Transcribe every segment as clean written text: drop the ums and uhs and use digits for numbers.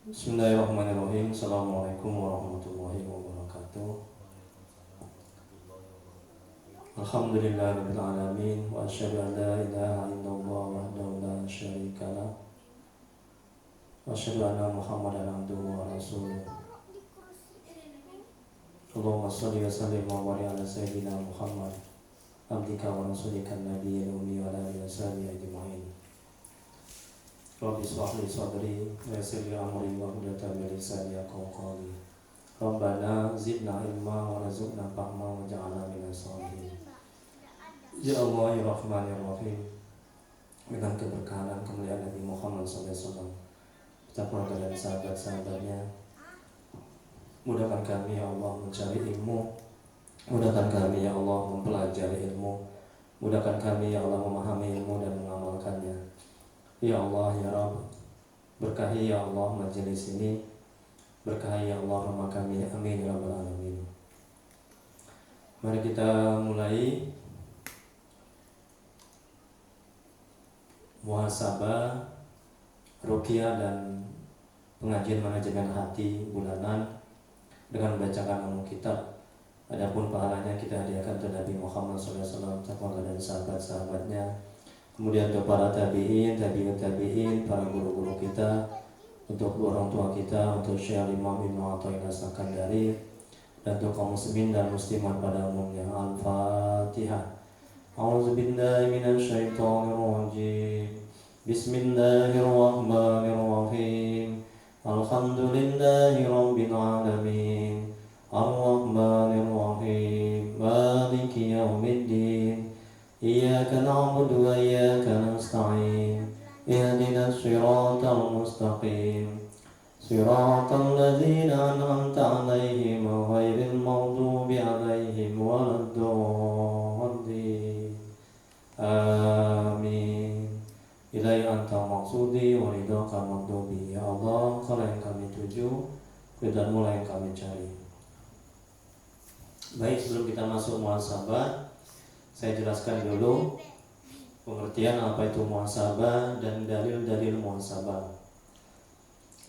Bismillahirrahmanirrahim. Assalamualaikum warahmatullahi wabarakatuh. Alhamdulillahirabbil alamin wa asyhadu an la ilaha illallah wahdahu la syarika lah wa asyhadu anna Muhammadan abduhu wa rasuluh. Allahumma shalli wa sallim wa barik ala sayyidina Muhammad abdika wa rasulika nabiyil ummi wa ala alihi washabihi ajmain. Rabbi shrah li sadri wa yassir li amri wahlul min lisani yafqahu qawli. Rabbana zidna ilma wa rzuqna fahma wa ja'alna minas sholihin. Ya Allah ya Rahman ya Rahim, dengan keberkahan dan kemuliaan Nabi Muhammad SAW, kita keluarga dan sahabat-sahabatnya, mudahkan kami ya Allah mencari ilmu, mudahkan kami ya Allah mempelajari ilmu, mudahkan kami ya Allah memahami ilmu dan mengamalkannya. Ya Allah ya Rabb, berkahi ya Allah majelis ini, berkahi ya Allah rumah kami, amin ya rabbal alamin. Mari kita mulai muhasabah, ruqyah dan pengajian manajemen hati bulanan dengan membacakan umum kitab. Adapun pahalanya kita hadiahkan ke Nabi Muhammad SAW, keluarga dan sahabat-sahabatnya, kemudian untuk para tabi'in, tabi'ut tabi'in, para guru-guru kita, untuk orang tua kita, untuk Syekh Imam Ibnu Athaillah Sakandari, dan untuk kaum muslimin dan muslimat pada umumnya. Al-Fatihah. A'udzubillahi minasyaitonirrajim. Bismillahirrahmanirrahim. Alhamdulillahi rabbil alamin. Ar-Rahmanir-Rahim. Maliki yaumiddin. Iyyaka na'budu wa iyyaka nasta'in. Ihdinas siratal mustaqim. Siratal ladzina an'amta 'alaihim ghairil maghdubi 'alaihim waladdallin. Amin. Ilai anta maksudi wa ridhaka maghdubi. Ya Allah, Kau yang kami tuju, ridhamu yang kami cari. Baik, sebelum kita masuk muhasabah, saya jelaskan dulu pengertian apa itu muhasabah dan dalil-dalil muhasabah.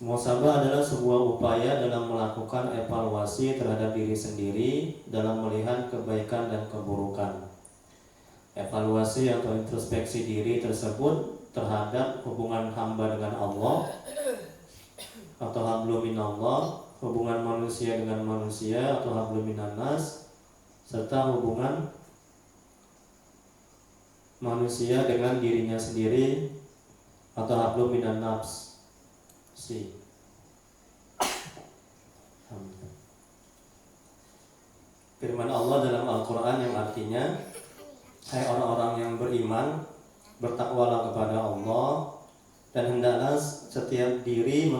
Muhasabah adalah sebuah upaya dalam melakukan evaluasi terhadap diri sendiri dalam melihat kebaikan dan keburukan. Evaluasi atau introspeksi diri tersebut terhadap hubungan hamba dengan Allah atau hablum minallah, hubungan manusia dengan manusia atau hablum minannas, serta hubungan manusia dengan dirinya sendiri atau hablum minan nafs. Firman Allah dalam Al-Quran yang artinya, hai orang-orang yang beriman, bertakwalah kepada Allah, dan hendaklah setiap diri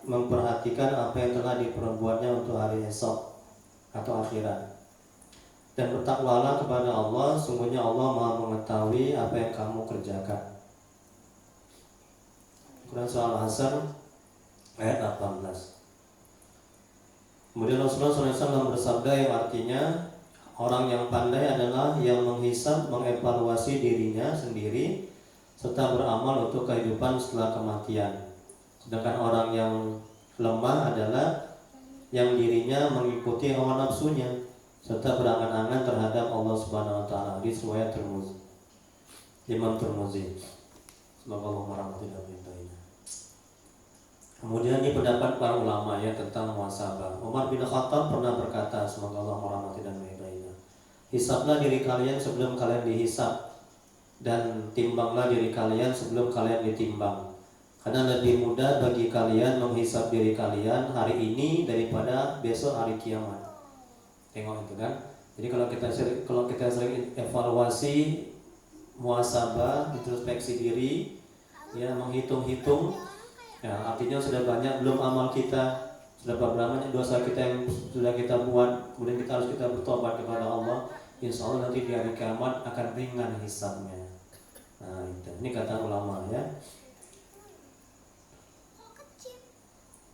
memperhatikan apa yang telah diperbuatnya untuk hari esok atau akhirat. Dan bertakwalah kepada Allah, sungguhnya Allah Maha mengetahui apa yang kamu kerjakan. Quran Surah Al-Asr ayat 18. Kemudian Rasulullah SAW bersabda yang artinya, orang yang pandai adalah yang menghisab, mengevaluasi dirinya sendiri serta beramal untuk kehidupan setelah kematian. Sedangkan orang yang lemah adalah yang dirinya mengikuti hawa nafsunya serta berangan-angan terhadap Allah Subhanahu wa taala. Hadis riwayat Tirmidzi. Imam Tirmidzi. Semoga Allah merahmati dan meridainya. Kemudian ini pendapat para ulama ya tentang muhasabah. Umar bin Khattab pernah berkata, semoga Allah merahmati dan meridainya, hisablah diri kalian sebelum kalian dihisab, dan timbanglah diri kalian sebelum kalian ditimbang. Karena lebih mudah bagi kalian menghisab diri kalian hari ini daripada besok hari kiamat. Tengok itu kan. Jadi kalau kita sering evaluasi, muhasabah, introspeksi diri, ya menghitung-hitung, ya artinya sudah banyak belum amal kita, sudah berapa banyak dosa kita yang sudah kita buat, kemudian kita harus bertobat kepada Allah. Insya Allah nanti di hari kiamat akan ringan hisabnya. Nah itu, ini kata ulama ya.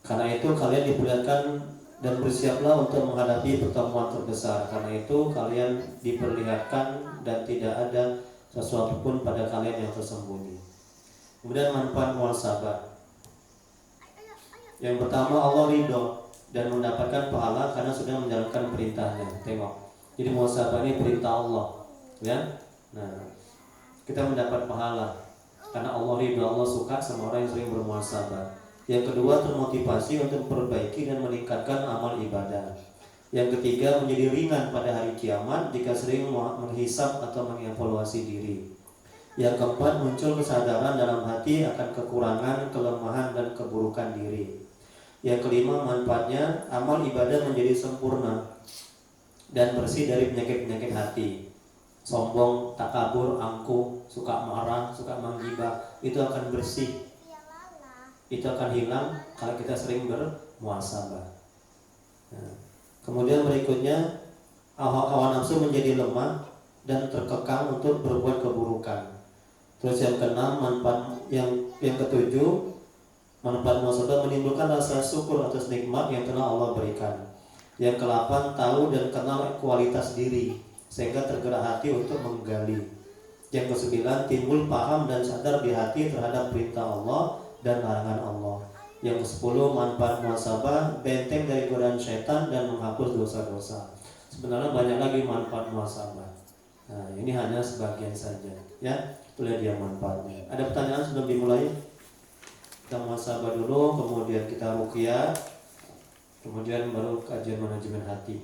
Karena itu kalian diperlihatkan dan bersiaplah untuk menghadapi pertemuan terbesar. Karena itu kalian diperlihatkan dan tidak ada sesuatu pun pada kalian yang tersembunyi. Kemudian manfaat muhasabah. Yang pertama, Allah ridho dan mendapatkan pahala karena sudah menjalankan perintahnya. Tengok, jadi muhasabah ini perintah Allah, ya. Nah, kita mendapat pahala karena Allah ridho, Allah suka sama orang yang sering bermuhasabah. Yang kedua, termotivasi untuk memperbaiki dan meningkatkan amal ibadah. Yang ketiga, menjadi ringan pada hari kiamat jika sering menghisap atau mengevaluasi diri. Yang keempat, muncul kesadaran dalam hati akan kekurangan, kelemahan, dan keburukan diri. Yang kelima, manfaatnya amal ibadah menjadi sempurna dan bersih dari penyakit-penyakit hati. Sombong, takabur, angkuh, suka marah, suka menggibah, itu akan bersih. Itu akan hilang kalau kita sering bermuhasabah. Nah, kemudian berikutnya, hawa nafsu menjadi lemah dan terkekang untuk berbuat keburukan. Terus yang keenam, manfaat yang ketujuh, manfaat muhasabah menimbulkan rasa syukur atas nikmat yang telah Allah berikan. Yang ke-8, tahu dan kenal kualitas diri sehingga tergerak hati untuk menggali. Yang ke-9, timbul paham dan sadar di hati terhadap perintah Allah dan larangan Allah. Yang ke-10, manfaat muhasabah benteng dari godaan syaitan dan menghapus dosa-dosa. Sebenarnya banyak lagi manfaat muhasabah. Nah, ini hanya sebagian saja, ya. Itulah dia manfaatnya. Ada pertanyaan sebelum dimulai? Kita muhasabah dulu, kemudian kita ruqyah, kemudian baru kajian manajemen hati.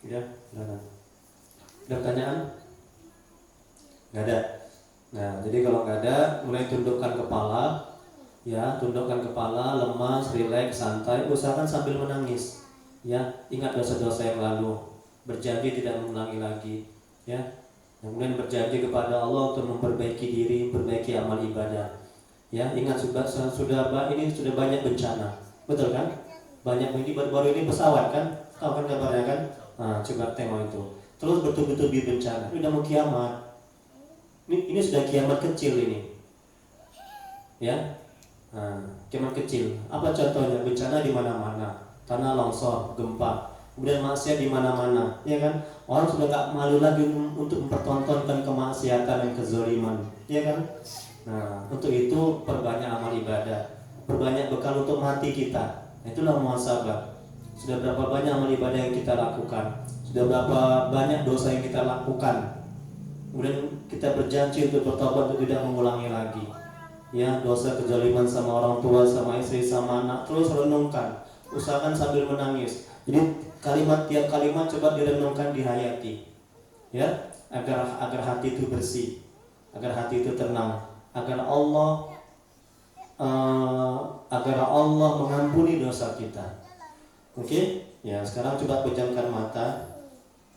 Ya, silakan. Ada pertanyaan? Nggak ada. Nah, jadi kalau nggak ada, mulai tundukkan kepala. Ya, tundukkan kepala, lemas, rileks, santai. Usahakan sambil menangis. Ya, ingat dosa-dosa yang lalu. Berjanji tidak mengulangi lagi. Ya, kemudian berjanji kepada Allah untuk memperbaiki diri, memperbaiki amal ibadah. Ya, ingat ini sudah banyak bencana, betul kan? Banyak ini baru ini pesawat kan? Tahu kan kabarnya kan? Nah, coba tengok itu. Terus bertubi-tubi bencana. Ini udah mau kiamat. Ini sudah kiamat kecil ini. Ya. Nah, kiamat kecil. Apa contohnya? Bencana di mana-mana. Tanah longsor, gempa. Kemudian maksiat di mana-mana, ya kan? Orang sudah nggak malu lagi untuk mempertontonkan kemaksiatan dan kezaliman, ya kan? Nah, untuk itu perbanyak amal ibadah, perbanyak bekal untuk mati kita. Itulah muhasabah. Sudah berapa banyak amal ibadah yang kita lakukan? Sudah berapa banyak dosa yang kita lakukan? Kemudian kita berjanji untuk bertobat untuk tidak mengulangi lagi. Ya, dosa kezaliman sama orang tua, sama istri, sama anak, terus renungkan. Usahakan sambil menangis. Jadi tiap kalimat coba direnungkan, dihayati. Ya, agar hati itu bersih, agar hati itu tenang, agar Allah mengampuni dosa kita. Oke? Ya, sekarang coba pejamkan mata.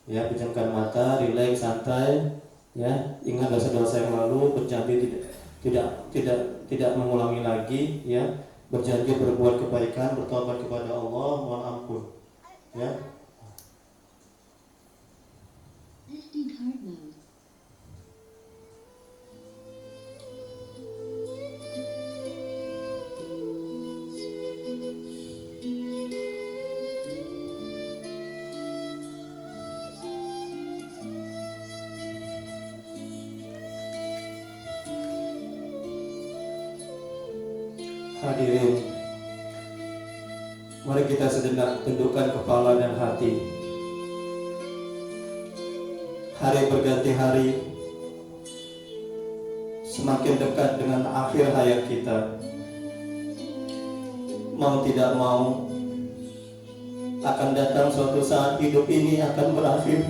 Ya, pejamkan mata, rileks, santai. Ya, ingat dosa-dosa yang lalu, berjanji tidak mengulangi lagi, ya. Berjanji berbuat kebaikan, bertobat kepada Allah, mohon ampun. Ya. SD card mode. Hadirin, mari kita sejenak tundukkan kepala dan hati. Hari berganti hari, semakin dekat dengan akhir hayat kita. Mau tidak mau, akan datang suatu saat hidup ini akan berakhir.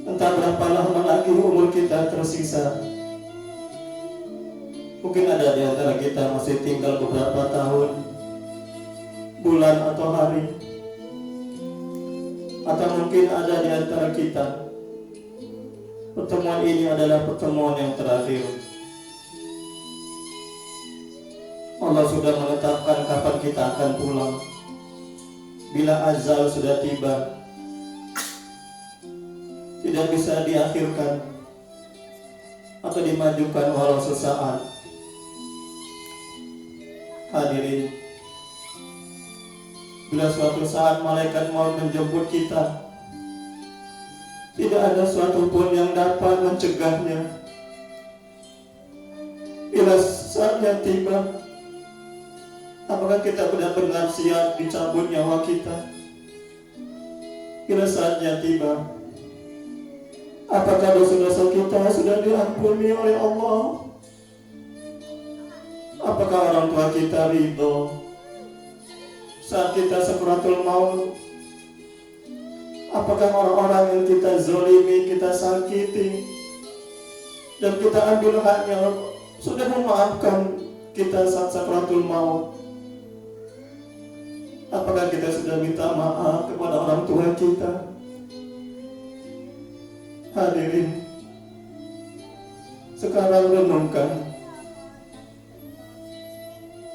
Entah berapa lama lagi umur kita tersisa. Mungkin ada di antara kita masih tinggal beberapa tahun, bulan atau hari. Atau mungkin ada di antara kita, pertemuan ini adalah pertemuan yang terakhir. Allah sudah menetapkan kapan kita akan pulang. Bila ajal sudah tiba, tidak bisa diakhirkan atau dimajukan walau sesaat. Hadirin, bila suatu saat malaikat maut menjemput kita, tidak ada suatu pun yang dapat mencegahnya. Bila saatnya tiba, Apakah kita benar-benar siap dicabut nyawa kita bila saatnya tiba? Apakah dosa-dosa kita sudah diampuni oleh Allah? Apakah orang tua kita ridho saat kita sakaratul maut? Apakah orang-orang yang kita zalimi, kita sakiti, dan kita ambil haknya sudah memaafkan kita saat sakaratul maut? Apakah kita sudah minta maaf kepada orang tua kita? Hadirin, sekarang renungkan,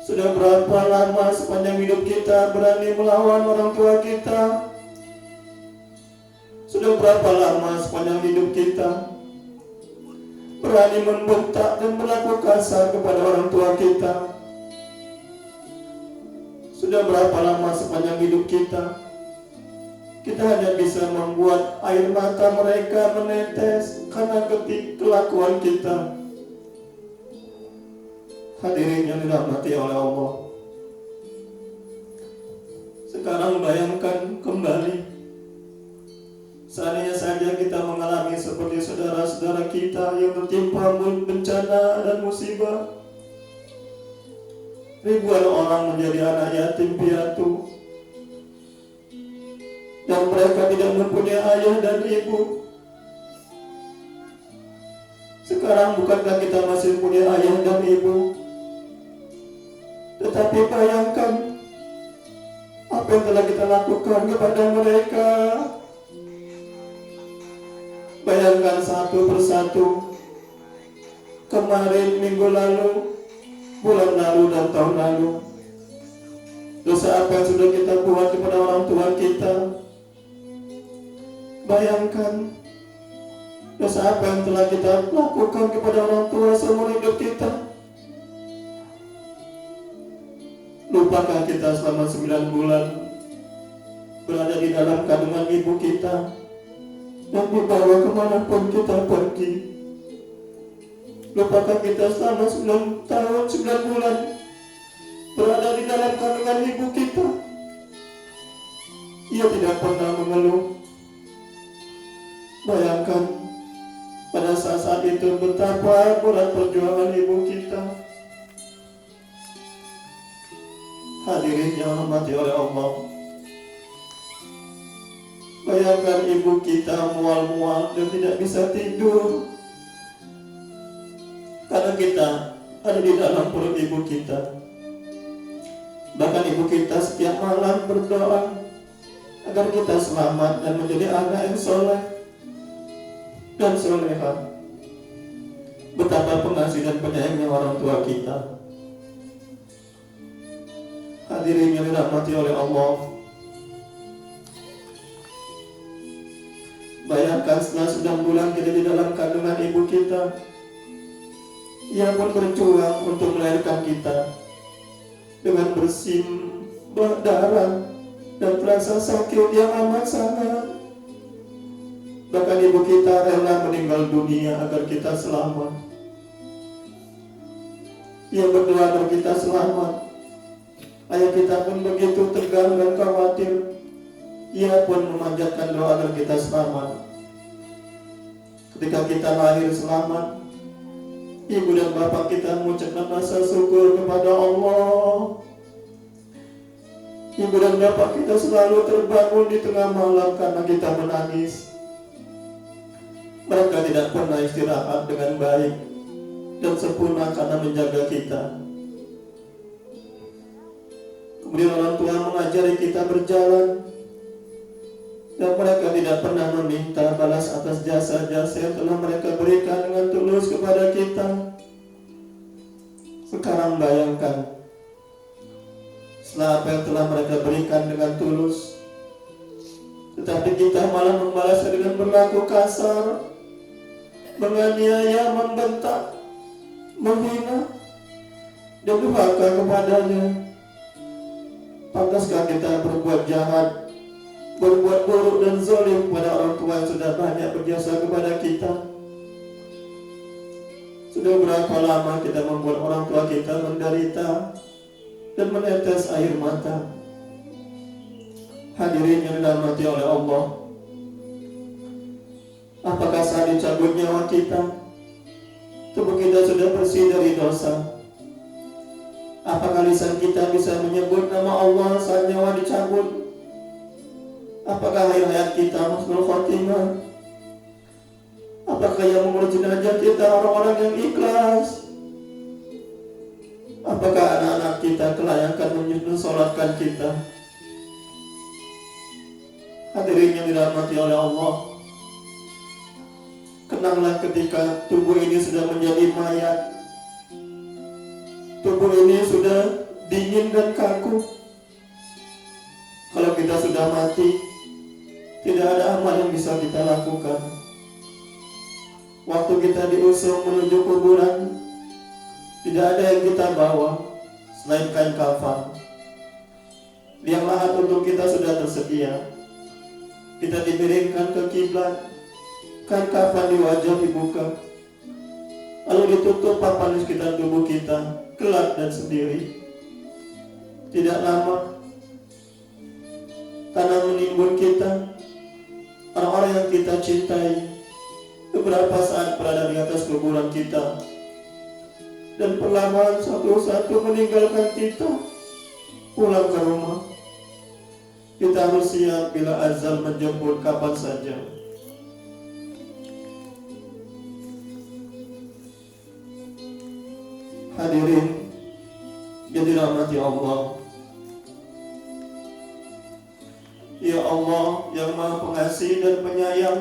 sudah berapa lama sepanjang hidup kita berani melawan orang tua kita? Sudah berapa lama sepanjang hidup kita berani membentak dan berlaku kasar kepada orang tua kita? Sudah berapa lama sepanjang hidup kita hanya bisa membuat air mata mereka menetes karena kelakuan kita? Hadirin yang dirahmati oleh Allah, sekarang bayangkan kembali, seandainya saja kita mengalami seperti saudara-saudara kita yang tertimpa bencana dan musibah. Ribuan orang menjadi anak yatim piatu, dan mereka tidak mempunyai ayah dan ibu. Sekarang bukankah kita masih punya ayah dan ibu? Tetapi bayangkan apa yang telah kita lakukan kepada mereka. Bayangkan satu persatu, kemarin, minggu lalu, bulan lalu, dan tahun lalu, dosa apa yang sudah kita buat kepada orang tua kita. Bayangkan dosa apa yang telah kita lakukan kepada orang tua seumur hidup kita. Lupakah kita selama 9 bulan berada di dalam kandungan ibu kita dan dibawa kemanapun kita pergi? Lupakah kita selama 9 tahun 9 bulan berada di dalam kandungan ibu kita? Ia tidak pernah mengeluh. Bayangkan pada saat itu betapa berat perjuangan ibu kita. Hadirin yang dirahmati oleh Allah, bayangkan ibu kita mual-mual dan tidak bisa tidur karena kita ada di dalam perut ibu kita. Bahkan ibu kita setiap malam berdoa agar kita selamat dan menjadi anak yang soleh dan solehah. Betapa pengasih dan penyayangnya orang tua kita. Hadirin yang dirahmati oleh Allah, bayangkan setelah 9 bulan kita di dalam kandungan ibu kita, ia pun berjuang untuk melahirkan kita dengan bersimbah darah dan terasa sakit yang amat sangat. Bahkan ibu kita rela meninggal dunia agar kita selamat. Ia berdoa agar kita selamat. Ayah kita pun begitu tegang dan khawatir. Ia pun memanjatkan doa agar kita selamat. Ketika kita lahir selamat, ibu dan bapak kita mengucapkan rasa syukur kepada Allah. Ibu dan bapak kita selalu terbangun di tengah malam karena kita menangis. Mereka tidak pernah istirahat dengan baik dan sempurna karena menjaga kita. Kemudian orang tua mengajari kita berjalan, dan mereka tidak pernah meminta balas atas jasa-jasa yang telah mereka berikan dengan tulus kepada kita. Sekarang bayangkan, setelah apa yang telah mereka berikan dengan tulus, tetapi kita malah membalasnya dengan berlaku kasar, menganiaya, membentak, menghina, dan durhaka kepadanya. Pantaskah kita berbuat jahat, berbuat buruk dan zalim kepada orang tua yang sudah banyak berjasa kepada kita? Sudah berapa lama kita membuat orang tua kita menderita dan menetes air mata. Hadirin yang dirahmati oleh Allah, apakah saat dicabut nyawa kita, tubuh kita sudah bersih dari dosa? Apakah lisan kita bisa menyebut nama Allah saat nyawa dicabut? Apakah akhir hayat kita husnul khotimah? Apakah yang mengurus jenazah kita orang-orang yang ikhlas? Apakah anak-anak kita kelayakan mensolatkan kita? Hadirin yang dirahmati oleh Allah, kenanglah ketika tubuh ini sudah menjadi mayat, tubuh ini sudah dingin dan kaku. Kalau kita sudah mati, tidak ada amal yang bisa kita lakukan. Waktu kita diusung menuju kuburan, tidak ada yang kita bawa selain kain kafan. Liang lahat untuk kita sudah tersedia. Kita dimiringkan ke kiblat, kain kafan di wajah dibuka, lalu ditutup papan di sekitar tubuh kita, gelap dan sendiri. Tidak lama, tanah menimbun kita, orang-orang yang kita cintai, beberapa saat berada di atas kuburan kita, dan perlahan satu-satu meninggalkan kita, pulang ke rumah. Kita harus siap bila azal menjemput kapan saja. Hadirin yang dirahmati Allah, ya Allah yang Maha Pengasih dan Penyayang,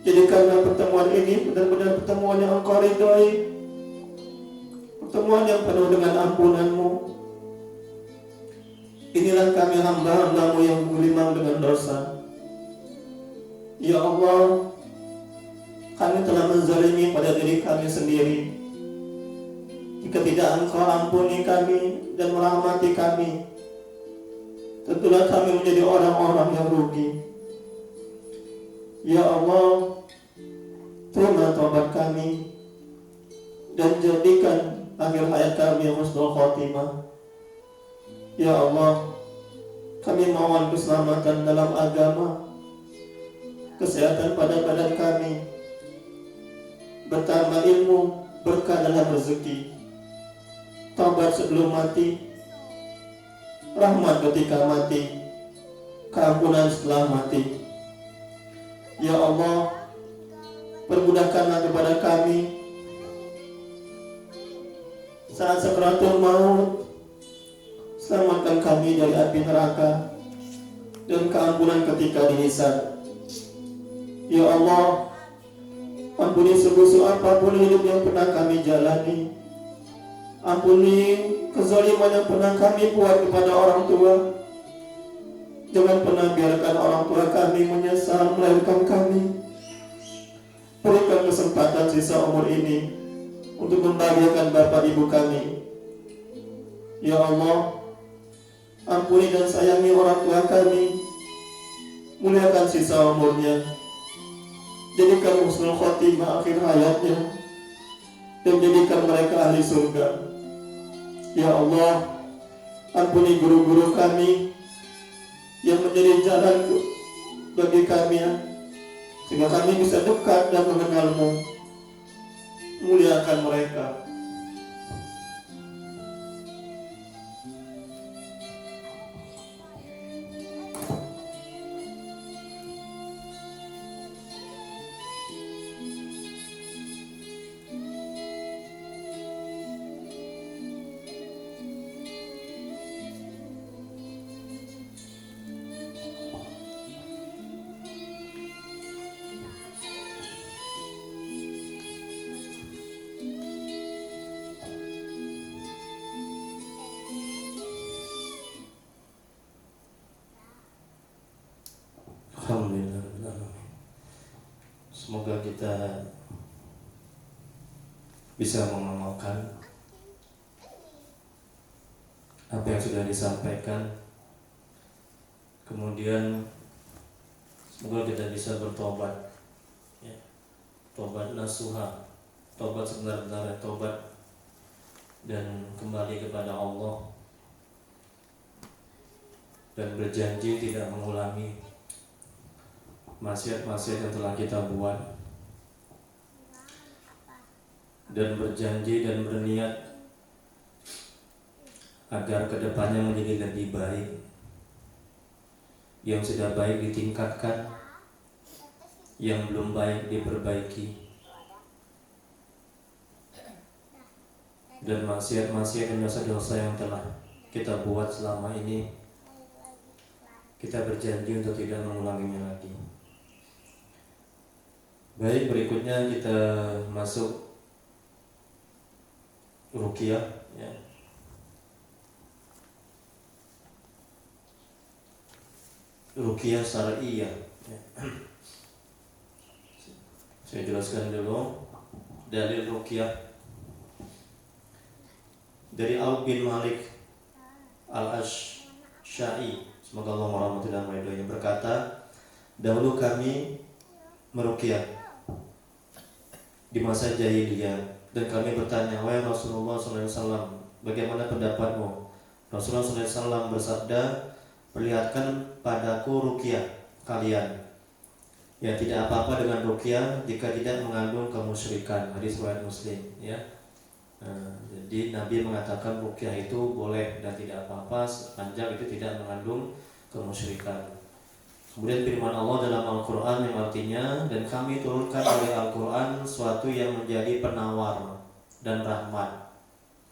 jadikanlah pertemuan ini benar-benar pertemuan yang Engkau ridhoi, pertemuan yang penuh dengan ampunan-Mu. Inilah kami hamba-hamba-Mu yang bergelimang dengan dosa. Ya Allah, kami telah menzalimi pada diri kami sendiri. Jika tidak Engkau ampuni kami dan merahmati kami, tentulah kami menjadi orang-orang yang rugi. Ya Allah, terima taubat kami dan jadikan akhir hayat kami husnul khotimah. Ya Allah, kami mohon keselamatan dalam agama, kesehatan pada badan kami, bertambah ilmu, berkah dalam rezeki, taubat sebelum mati, rahmat ketika mati, keampunan setelah mati. Ya Allah, permudahkanlah kepada kami saat sakaratul maut. Selamatkan kami dari api neraka dan keampunan ketika dihisab. Ya Allah, ampuni sebusuk apapun hidup yang pernah kami jalani. Ampuni kezaliman yang pernah kami buat kepada orang tua. Jangan pernah biarkan orang tua kami menyesal melahirkan kami. Berikan kesempatan sisa umur ini untuk membahagiakan bapak ibu kami. Ya Allah, ampuni dan sayangi orang tua kami. Muliakan sisa umurnya. Jadikan husnul khotimah akhir hayatnya, dan jadikan mereka ahli surga. Ya Allah, ampuni guru-guru kami yang menjadi jalan bagi kami, sehingga kami bisa dekat dan mengenal-Mu. Muliakan mereka. Alhamdulillah. Semoga kita bisa mengamalkan apa yang sudah disampaikan. Kemudian semoga kita bisa bertobat, ya. Tobat nasuha, tobat sebenar-benarnya tobat, dan kembali kepada Allah dan berjanji tidak mengulangi maksiat-maksiat yang telah kita buat, dan berjanji dan berniat agar kedepannya menjadi lebih baik, yang sudah baik ditingkatkan, yang belum baik diperbaiki, dan maksiat-maksiat dan dosa-dosa yang telah kita buat selama ini kita berjanji untuk tidak mengulanginya lagi. Baik, berikutnya kita masuk ruqyah, ya. Ruqyah syar'iyyah, ya. Saya jelaskan dulu dalil ruqyah dari Auf bin Malik Al-Asy'ari, semoga Allah merahmati dan meridhoinya, berkata, dahulu kami meruqyah di masa jahiliyah, dan kami bertanya, wahai Rasulullah SAW, bagaimana pendapatmu? Rasulullah SAW bersabda, perlihatkan padaku ruqyah kalian, ya tidak apa-apa dengan ruqyah jika tidak mengandung kemusyrikan. Hadis riwayat Muslim, ya. Jadi Nabi mengatakan ruqyah itu boleh dan tidak apa-apa sepanjang itu tidak mengandung kemusyrikan. Kemudian firman Allah dalam Al-Quran yang artinya, dan kami turunkan dari Al-Quran suatu yang menjadi penawar dan rahmat.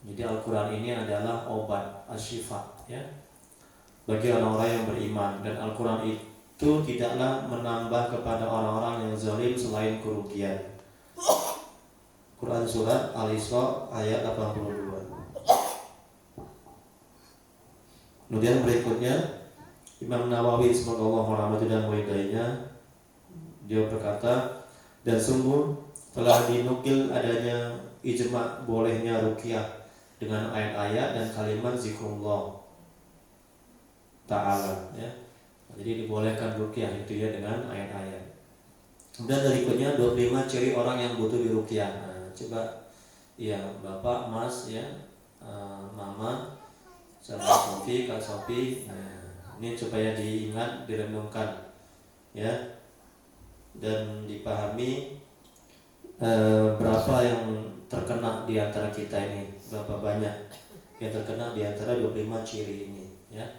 Jadi Al-Quran ini adalah obat, asyifa, ya, bagi orang-orang yang beriman. Dan Al-Quran itu tidaklah menambah kepada orang-orang yang zalim selain kerugian. Quran Surat Al-Isra ayat 82. Kemudian berikutnya Imam Nawawi, semoga Allah merahmati dan meridainya, dia berkata, dan sungguh telah dinukil adanya ijma' bolehnya ruqyah dengan ayat-ayat dan kalimat zikrullah ta'ala, ya. Jadi dibolehkan ruqyah itu ya dengan ayat-ayat. Kemudian berikutnya 25 ciri orang yang butuh diruqyah. Nah, coba ya Bapak, Mas, ya, Mama, sama Sofi, Kak Sofi. Nah, ini supaya diingat, direnungkan, ya, dan dipahami berapa yang terkena di antara kita ini, berapa banyak yang terkena di antara 25 ciri ini, ya.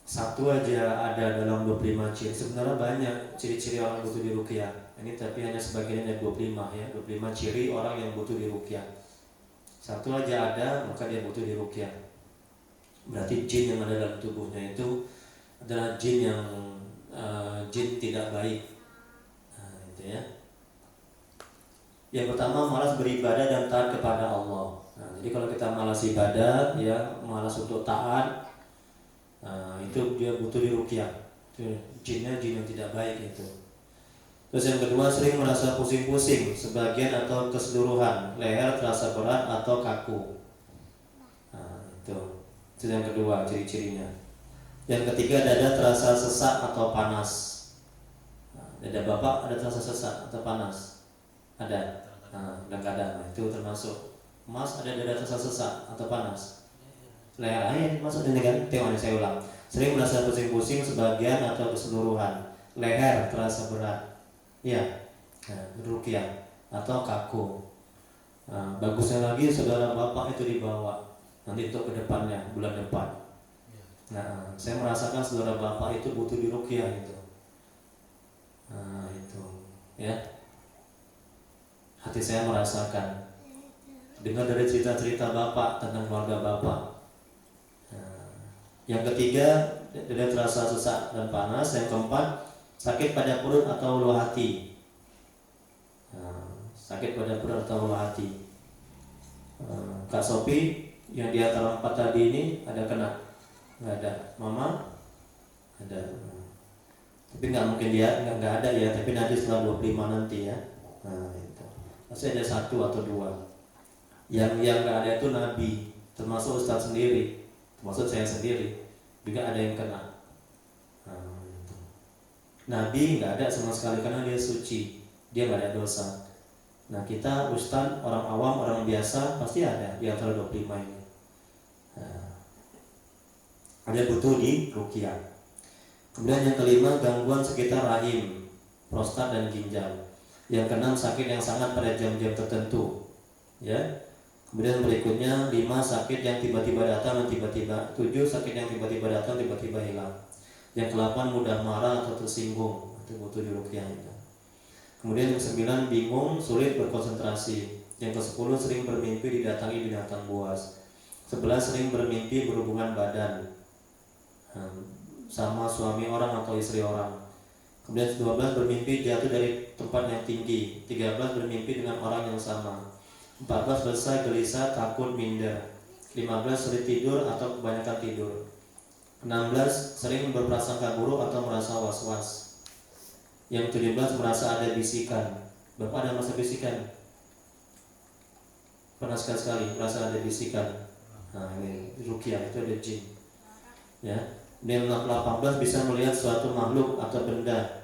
Satu aja ada dalam 25 ciri. Sebenarnya banyak ciri-ciri orang butuh diruqyah. Ini tapi hanya sebagian dari 25, ya. 25 ciri orang yang butuh diruqyah. Satu aja ada, maka dia butuh diruqyah. Berarti jin yang ada dalam tubuhnya itu adalah jin yang jin tidak baik. Nah, itu ya. Yang pertama, malas beribadah dan taat kepada Allah. Nah, jadi kalau kita malas ibadah, ya, malas untuk taat, itu dia butuh diruqyah. Itu jinnya jin yang tidak baik itu. Terus yang kedua, sering merasa pusing-pusing sebagian atau keseluruhan, leher terasa berat atau kaku. Nah, itu yang kedua ciri-cirinya. Yang ketiga, dada terasa sesak atau panas. Nah, dada Bapak ada terasa sesak atau panas? Ada. Kadang-kadang itu termasuk. Mas ada dada terasa sesak atau panas? Leher aja masuk ini kan? Tengok ini saya ulang. Sering merasa pusing-pusing sebagian atau keseluruhan, leher terasa berat, ya, ruqyah atau kaku. Bagusnya lagi saudara Bapak itu dibawa nanti untuk kedepannya, bulan depan. Nah, saya merasakan saudara Bapak itu butuh diruqyah itu. Nah, itu, ya. Hati saya merasakan. Dengar dari cerita-cerita Bapak tentang keluarga Bapak. Yang ketiga, dada terasa sesak dan panas. Yang keempat, sakit pada perut atau ulu hati. Sakit pada perut atau ulu hati. Kak Sopi yang di antara 4 tadi ini ada kena? Nggak ada. Mama ada. Tapi nggak mungkin dia nggak ada ya. Tapi nanti setelah 25 nanti ya. Nah, itu. Pasti ada 1 atau 2. Yang nggak ada itu Nabi, termasuk Ustaz sendiri, termasuk saya sendiri juga ada yang kena. Nah, itu. Nabi nggak ada sama sekali karena dia suci, dia nggak ada dosa. Nah kita ustadz, orang awam, orang biasa pasti ada di antara 25 ini. Nah, ada butuh di ruqyah. Kemudian yang kelima, gangguan sekitar rahim, prostat dan ginjal. Yang keenam, sakit yang sangat pada jam-jam tertentu. Ya. Kemudian berikutnya 5, sakit yang tiba-tiba datang dan tiba-tiba. 7, sakit yang tiba-tiba datang tiba-tiba hilang. Yang ke-8, mudah marah atau tersinggung. Itu butuh di ruqyah itu. Kemudian yang ke-9, bingung, sulit berkonsentrasi. Yang ke-10, sering bermimpi didatangi binatang buas. 11, sering bermimpi berhubungan badan sama suami orang atau istri orang. Kemudian 12, bermimpi jatuh dari tempat yang tinggi. 13, bermimpi dengan orang yang sama. 14, resah, gelisah, takut, minder. 15, sulit tidur atau kebanyakan tidur. 16, sering berprasangka buruk atau merasa was-was. Yang 17, merasa ada bisikan. Bapak ada merasa bisikan? Pernah sekali merasa ada bisikan. Nah ini ruqyah, itu ada jin. Ya. Dan 18, bisa melihat suatu makhluk atau benda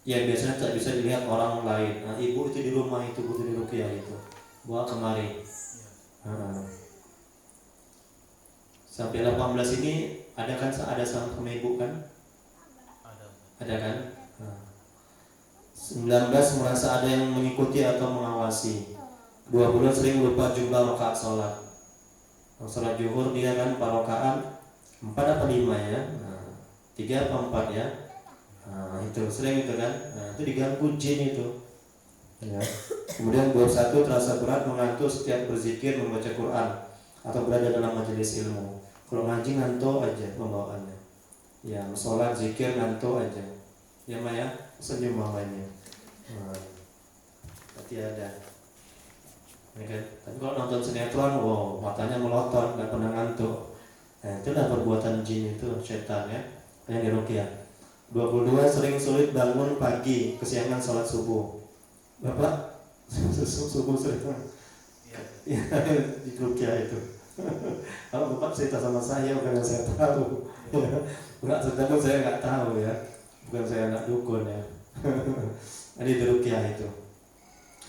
yang biasanya tak bisa dilihat orang lain. Nah, ibu itu di rumah itu butuh di ruqyah itu. Bawa kemari. Sampai 18 ini ada kan, ada sama ibu kan? Ada kan? 19, merasa ada yang mengikuti atau mengawasi. 20, sering lupa jumlah rakaat sholat. Sholat zuhur dia kan 4 rakaat, 4 apa 5 ya? 3 apa 4 ya? Itu sering itu kan? Itu diganggu jin itu. Ya. Kemudian 21, terasa berat, mengantuk setiap berzikir, membaca Quran atau berada dalam majelis ilmu. Kalau ngaji ngantuk aja pembawaannya. Ya, sholat zikir ngantuk aja. Ya Maya, senyum mamanya. Berarti ada. Ya kan? Tapi kalau nonton sinetron, wow, matanya melotot, nggak pernah ngantuk. Nah, itulah perbuatan jin itu, setan ya, yang di ruqyah. 22, sering sulit bangun pagi, kesiangan sholat subuh. Bapak, subuh sering ya, di ruqyah itu. Kalau Bapak cerita sama saya, bukan saya tahu. Enggak, sedang saya nggak tahu ya, bukan saya anak dukun ya. Ini di ruqyah itu.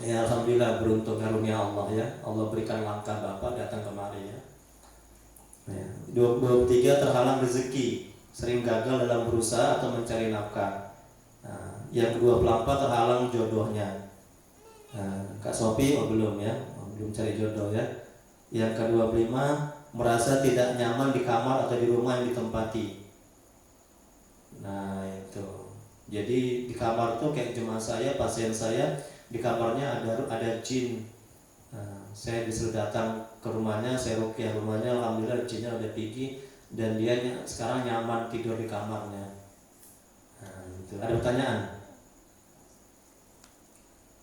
Ya alhamdulillah, beruntung karunia Allah ya. Allah berikan langkah Bapak datang kemari ya. 23, terhalang rezeki, sering gagal dalam berusaha atau mencari nafkah. Yang ke-24, terhalang jodohnya. Kak Sopi belum ya, belum cari jodoh ya. Yang ke-25, merasa tidak nyaman di kamar atau di rumah yang ditempati. Nah itu. Jadi di kamar itu kayak jemaah saya, pasien saya, di kamarnya ada jin. Saya disuruh datang ke rumahnya, saya ruqyah rumahnya, alhamdulillah jinnya udah pergi dan dia sekarang nyaman tidur di kamarnya. Gitu. Ada pertanyaan?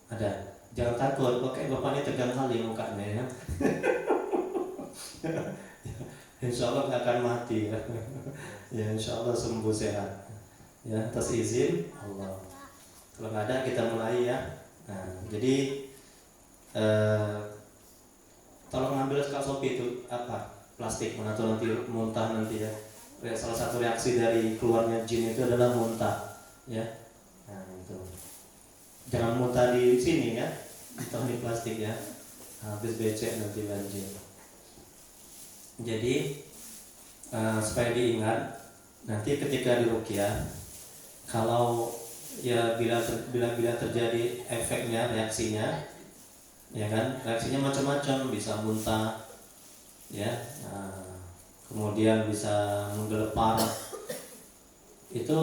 Ada. Jangan takut, oke Bapak ini tegang kali mukanya ya. Insya Allah nggak akan mati ya. Ya Insya Allah sembuh sehat. Ya atas izin Allah. Kalau nggak ada kita mulai ya. Jadi tolong ambil Kak Sopi itu apa? Plastik atau nanti muntah nanti ya. Salah satu reaksi dari keluarnya jin itu adalah muntah ya. Nah itu. Jangan muntah di sini ya. Muntah di plastik ya. Habis becek nanti banjir. Jadi supaya diingat nanti ketika di ruqyah, kalau ya bila terjadi efeknya, reaksinya, ya kan, reaksinya macam-macam, bisa muntah, ya, kemudian bisa menggelepar, itu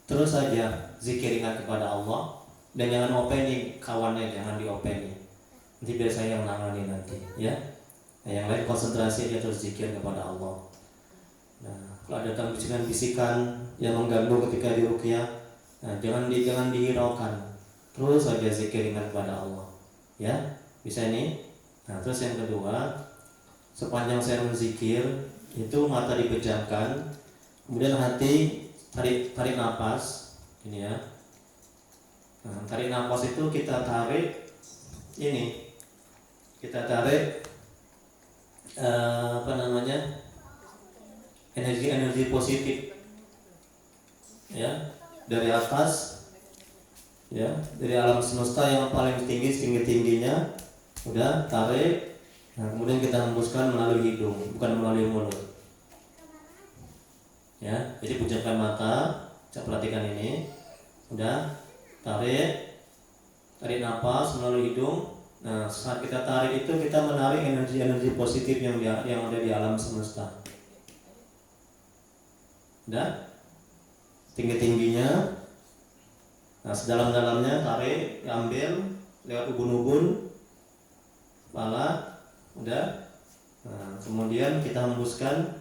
terus saja zikir ingat kepada Allah dan jangan openi kawannya, jangan diopeni, nanti biar saya yang menangani nanti, ya. Yang lain konsentrasi aja terus zikir kepada Allah. Nah, kalau ada bisikan-bisikan yang mengganggu ketika di ruqyah, jangan dihiraukan. Terus saja zikir ingat kepada Allah. Ya, bisa ini. Nah, terus yang kedua, sepanjang saya berzikir, itu mata dipejamkan, kemudian hati tarik nafas, ini ya. Nah, tarik nafas itu kita tarik ini. Kita tarik energi positif ya dari atas Ya, dari alam semesta yang paling tingginya, udah tarik. Nah, kemudian kita hembuskan melalui hidung, bukan melalui mulut. Ya, jadi pejamkan mata, coba perhatikan ini. Udah, tarik nafas melalui hidung. Nah, saat kita tarik itu kita menarik energi-energi positif yang ada di alam semesta. Udah, tingginya. Nah, sedalam-dalamnya tarik, ambil lewat ubun-ubun kepala. Udah. Nah, kemudian kita hembuskan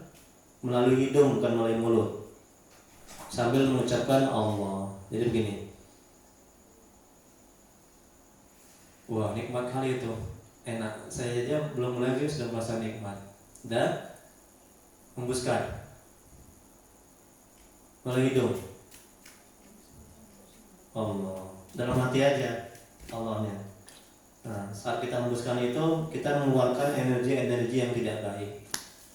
melalui hidung, bukan melalui mulut, sambil mengucapkan Allah. Jadi begini. Wah, nikmat kali itu, enak. Saya aja belum mulai sudah merasa nikmat. Dan hembuskan melalui hidung Allah, dalam hati aja Allahnya. Nah, saat kita hembuskan itu kita mengeluarkan energi-energi yang tidak baik.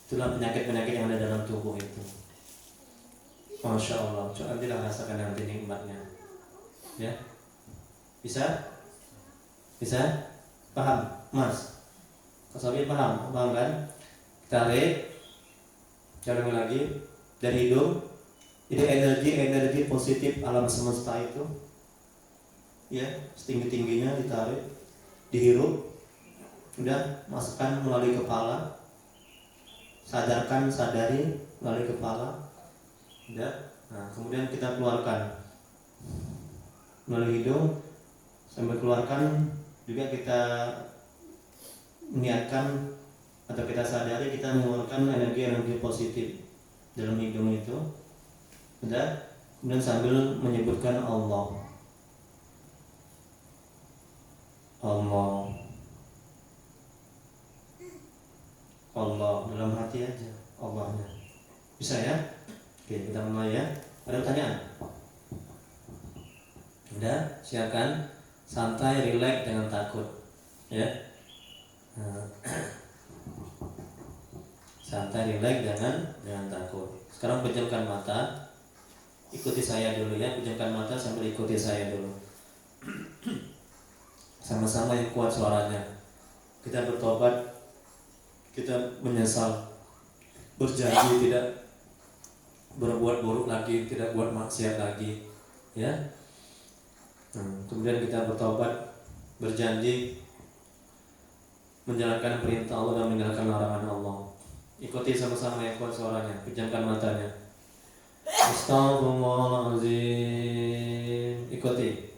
Itulah penyakit-penyakit yang ada dalam tubuh itu. Masya Allah, coba nanti rasakan nanti nikmatnya. Ya, bisa? Paham, Mas? Kasabi paham kan? Tarik, cari lagi dari hidung. Jadi energi positif alam semesta itu, ya, setinggi-tingginya ditarik, dihirup, udah masukkan melalui kepala, sadari melalui kepala, udah. Nah, kemudian kita keluarkan melalui hidung, sambil keluarkan juga kita niatkan atau kita sadari kita mengeluarkan energi positif dalam hidung itu. Udah, kemudian sambil menyebutkan Allah dalam hati aja Allahnya. Bisa ya? Oke, kita mulai ya. Ada pertanyaan? Udah, silakan santai, rileks, jangan takut. Ya. Santai, rileks, jangan takut. Sekarang pejamkan mata. Ikuti saya dulu ya, pejamkan mata sambil ikuti saya dulu. Sama-sama yang kuat suaranya. Kita bertobat, kita menyesal, berjanji tidak berbuat buruk lagi, tidak buat maksiat lagi, ya. Kemudian kita bertobat, berjanji menjalankan perintah Allah dan meninggalkan larangan Allah. Ikuti sama-sama yang kuat suaranya, pejamkan matanya. Astaghfirullahaladzim. Ikuti.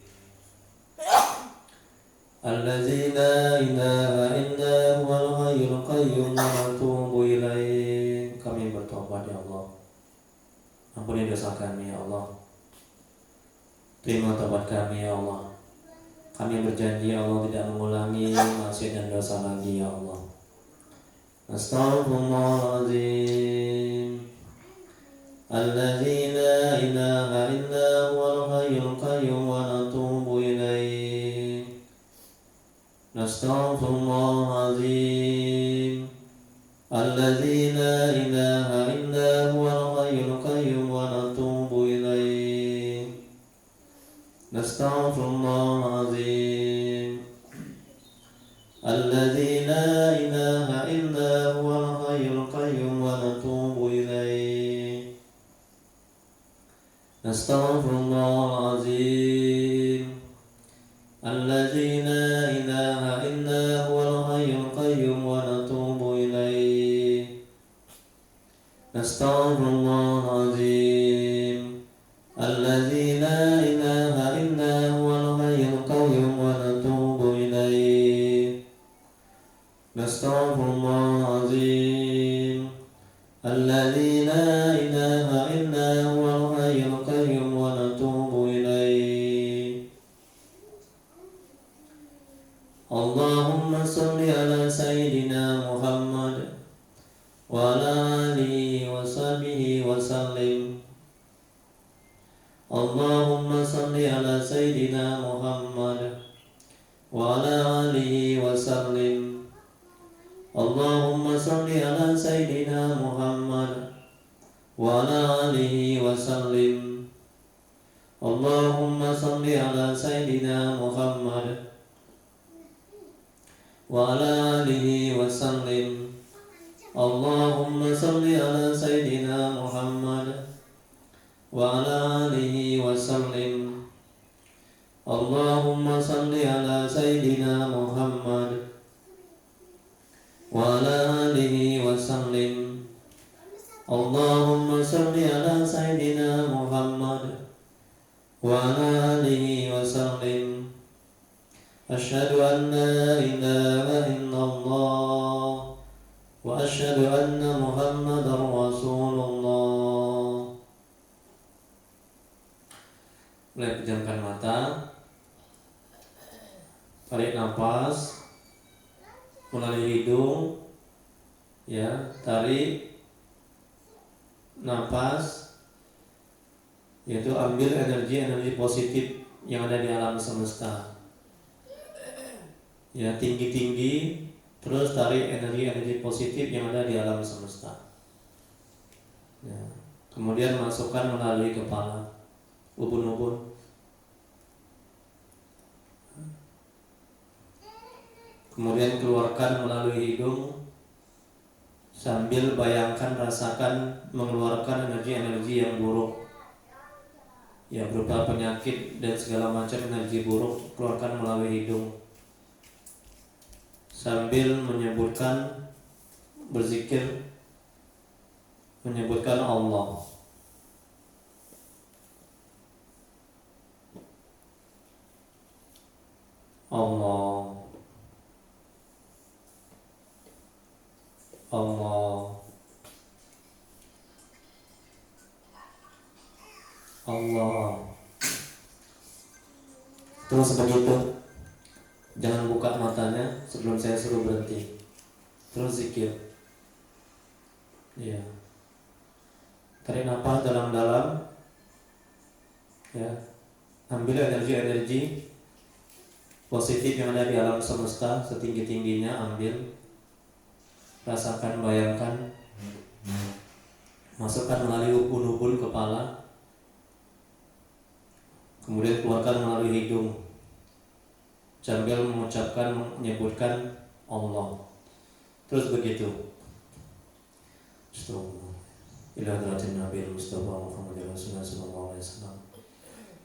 Allazi la ilaha illa huwal hayyul qayyum wa atubu ilaih. Kami bertobat ya Allah. Ampuni dosa kami ya Allah. Terima tobat kami ya Allah. Kami berjanji ya Allah tidak mengulangi maksiat dan dosa lagi ya Allah. Astaghfirullahaladzim. Allazi la ilaha illa huwal hayyul qayyum wa natubu ilaih. Astaghfirullahaladzim. Allazi la ilaha illa huwal hayyul qayyum wa natubu ilaih. Astaghfirullahaladzim. Allazi la ilaha illa huwal hayyul qayyum wa natubu ilaih. Astaghfirullahaladzim. Allazi la ilaha illa huwal hayyul qayyum wa natubu ilaih. Astaghfirullahaladzim. Allazi la ilaha illa huwal hayyul qayyum wa natubu ilaih. Astaghfirullahaladzim. Allazi la ilaha illa huwal hayyul qayyum wa natubu ilaih. Allahumma salli ala sayyidina Muhammad wa ala alihi wa sahbihi wa sallim. Allahumma salli ala sayyidina Muhammad wa ala alihi wa sallim. Allahumma salli ala sayyidina Muhammad wa ala alihi wa sallim. Allahumma salli ala Sayyidina Muhammad wa ala alihi wa sallim. Allahumma salli ala Sayyidina Muhammad wa ala alihi wa sallim. Allahumma salli ala Sayyidina Muhammad wa ala alihi wa sallim. Allahumma salli ala Sayyidina Muhammad wa ala alihi wa sallim. Asyhadu an la ilaha illallah wa asyhadu anna Muhammadar Rasulullah. Mulai pejamkan mata, tarik nafas melalui hidung, ya, tarik nafas, yaitu ambil energi positif yang ada di alam semesta, ya, tinggi-tinggi, terus tarik energi positif yang ada di alam semesta, ya. Kemudian masukkan melalui kepala, ubun-ubun. Kemudian keluarkan melalui hidung, sambil bayangkan, rasakan mengeluarkan energi yang buruk, ya, berupa penyakit dan segala macam energi buruk, keluarkan melalui hidung, sambil menyebutkan, berzikir, menyebutkan Allah. Allah, Allah, Allah. Terus begitu, jangan buka matanya sebelum saya suruh berhenti. Terus zikir, ya. Tarik nafas dalam-dalam, ya. Ambil energi positif yang ada di alam semesta setinggi-tingginya, ambil, rasakan, bayangkan, masukkan melalui ubun-ubun kepala, kemudian keluarkan melalui hidung, sambil mengucapkan, menyebutkan Allah. Terus begitu. Astagfirullah. Ila hadratin Nabi Mustafa Muhammad Rasulullah sallallahu alaihi wasallam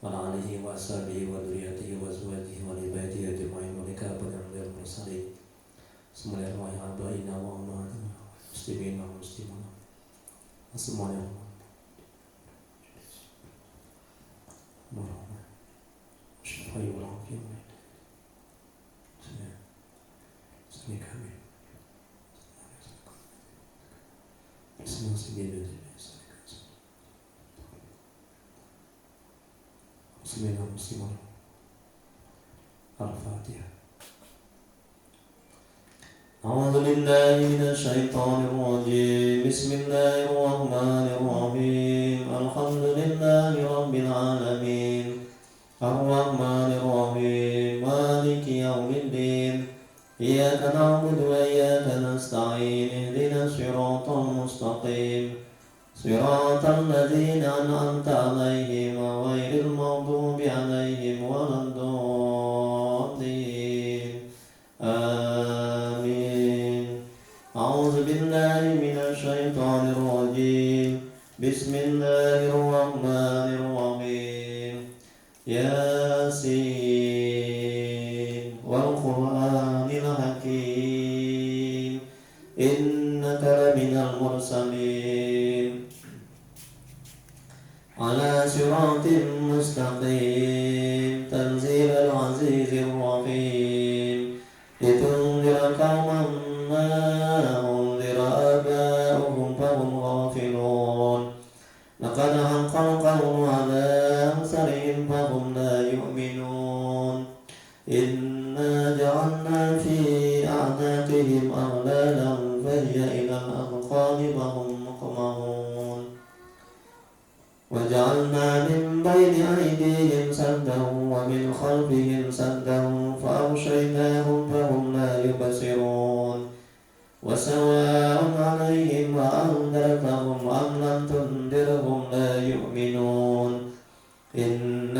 wa ala alihi wa ashabihi wa dzurriyyatihi wa azwajihi wa ibadihi ajma'in wa likafil mursalin. Bismillahirrahmanirrahim. Wa muslimin wa muslimat. Semuanya. Al-Fatihah. A'udzu billahi minasy syaithanir rajim. Bismillahirrahmanirrahim. Alhamdulillahi rabbil alamin. Ar-Rahmanir Rahim. Maliki yaumiddin. Iyyaka na'budu wa iyyaka nasta'in. Ihdinas siratal mustaqim. Siratal ladzina an'amta 'alaihim ghairil maghdubi 'alaihim waladdallin. Amin. A'udzu billahi minasy syaithanir rajim. Bismillahirrahmanirrahim. Yasin wal Qur'anil Hakim. Innaka laminal mursalin ala siratin mustaqim. Tanzilal azizir rahim. Litunzira qauman ma unzira aba'uhum fahum ghafilun. Laqad haqqal qawlu ala aktharihim fahum la yu'minun. Inna ja'alna fi a'naqihim aghlalan fahiya ilal adqani fahum muqmahun. وجعلنا من بين أيديهم سدا ومن خلفهم سدا فأغشيناهم فهم لا يبصرون. وسواء عليهم أأنذرتهم أم لم تنذرهم لا يؤمنون. إن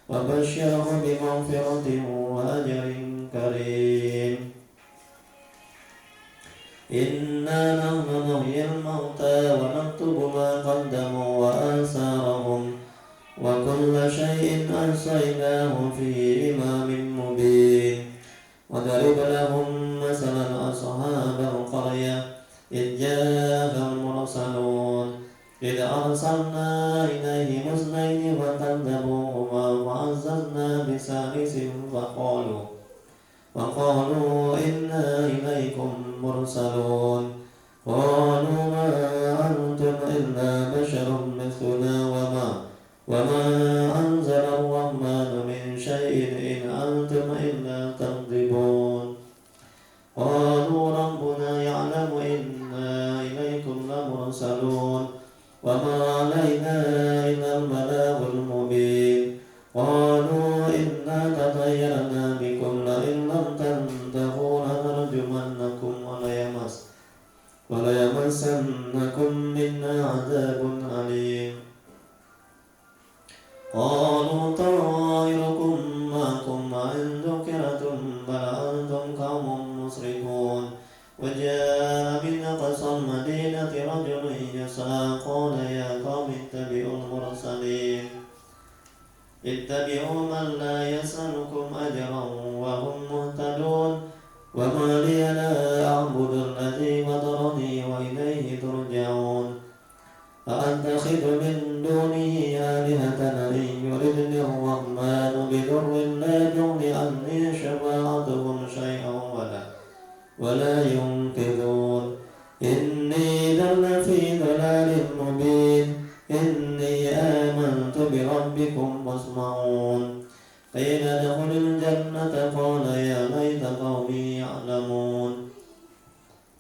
وبشره بمغفرة وأجر كريم. إنا نحن نحيي الموتى ونكتب ما قدموا وآثارهم وكل شيء أحصيناه في إمام مبين. وضرب لهم مثلا أصحاب القرية إذ جاءها المرسلون إذ أرسلنا إليهم اثنين فكذبوهما وعززنا بثالث فقالوا إنا إليكم مرسلون. قالوا ما أنتم إلا بشر مثلنا وما أنزل الرحمن من شيء إن أنتم إلا تكذبون. قالوا ربنا يعلم إنا إليكم لمرسلون وما علينا إلا البلاغ المبين. قالوا إنا تطيرنا بكم لئن لم تنتهوا لنرجمنكم وليمسنكم منا عذاب أليم. قالوا طائركم معكم وإن ذكرتم بل أنتم قوم مسرفون. وجاء من أقصى المدينة رجل يسعى قال يا قوم اتبعوا من لا يسألكم أجرا وهم مهتدون. وما لي لا أعبد الذي فطرني وإليه ترجعون. أأتخذ من دونه آلهة إن يردني الرحمن بضر لا تغن عني شفاعتهم شيئا ولا ينقذون. إني إذا لفي ضلال مبين. إني آمنت بربكم فاسمعون. قيل ادخل الجنة قال يا ليت قومي يعلمون.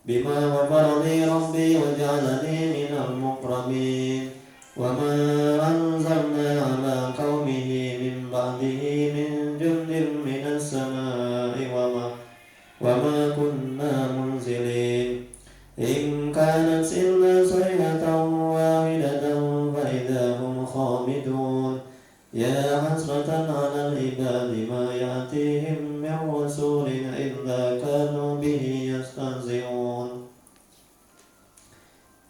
بما غفر لي ربي وجعلني من المكرمين. وما أنزلنا على قومه من بعده من جند من السماء وما كنا منزلين. إن كانت إلا صيحة واحدة فإذا هم خامدون. يا حسرة على العباد ما يأتيهم من رسول إلا كانوا به يستهزئون.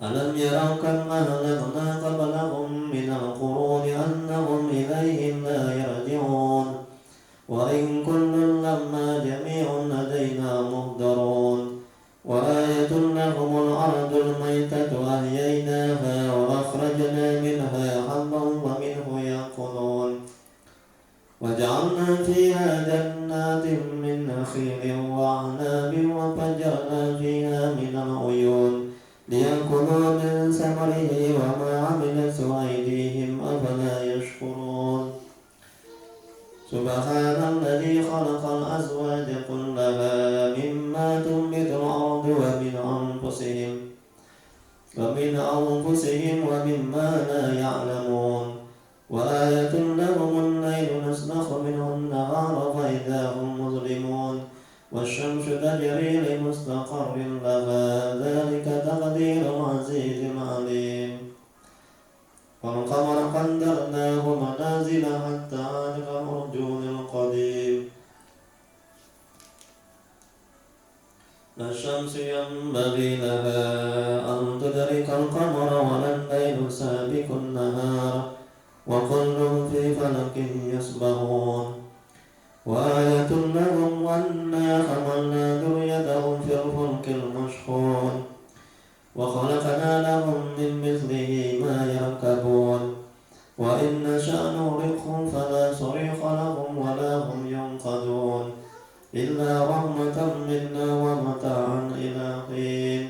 ألم يروا كم أهلكنا قبلهم من القرون أنهم إليهم لا يرجعون. وإن كل لما جميع لدينا محضرون. وآية لهم الأرض الميتة أحييناها وأخرجنا منها حبا ومنه يأكلون. وجعلنا فيها جنات من نخيل وأعناب وفجرنا فيها من العيون ليأكلوا من ثمره وما عملت أيديهم أفلا يشكرون. سبحان الذي خلق الأزواج كلها مما تنبت الأرض ومن أنفسهم ومما لا يعلمون. وآية لهم الليل نسلخ منه النهار فإذا هم مظلمون. والشمس تجري لمستقر لها ذلك تقدير العزيز العليم. والقمر قدرناه منازل حتى عاد كالعرجون القديم. لا الشمس ينبغي لها أن تدرك القمر ولا الليل سابق النهار وكل في فلك يسبحون. وآية لهم أنا حملنا ذريتهم في الفلك المشحون وخلقنا لهم من مثله ما يركبون. وإن نشأ نغرقهم فلا صريخ لهم ولا هم ينقذون إلا رحمة منا ومتاعا إلى حين.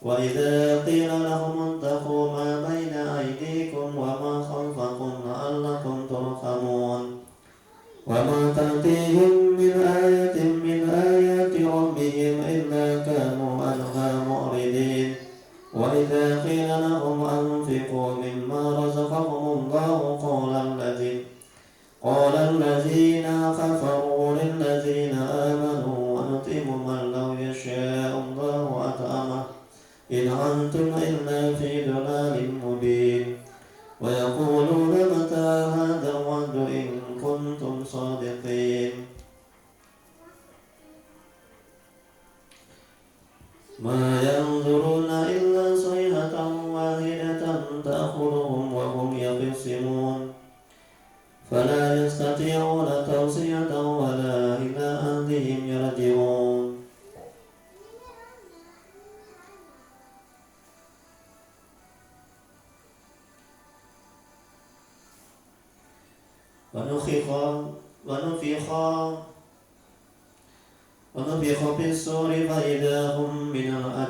وإذا قيل لهم اتقوا ما بين أيديكم وما خلفكم لعلكم ترحمون. وما تأتيهم من آية من آيات ربهم إلا كانوا عنها معرضين. وإذا قيل لهم أنفقوا مما رزقهم الله قال الذين كفروا للذين آمنوا ونطعم من لو يشاء الله أطعمه إن أنتم إلا في ضلال مبين. ويقولون متى هذا الوعد إن كنتم ما ينظرون إلا صيحة واحدة تأخذهم وهم يخصمون فلا يستطيعون توصية ولا إلى أهلهم يرجعون ونفخ في الصور فإذا هم من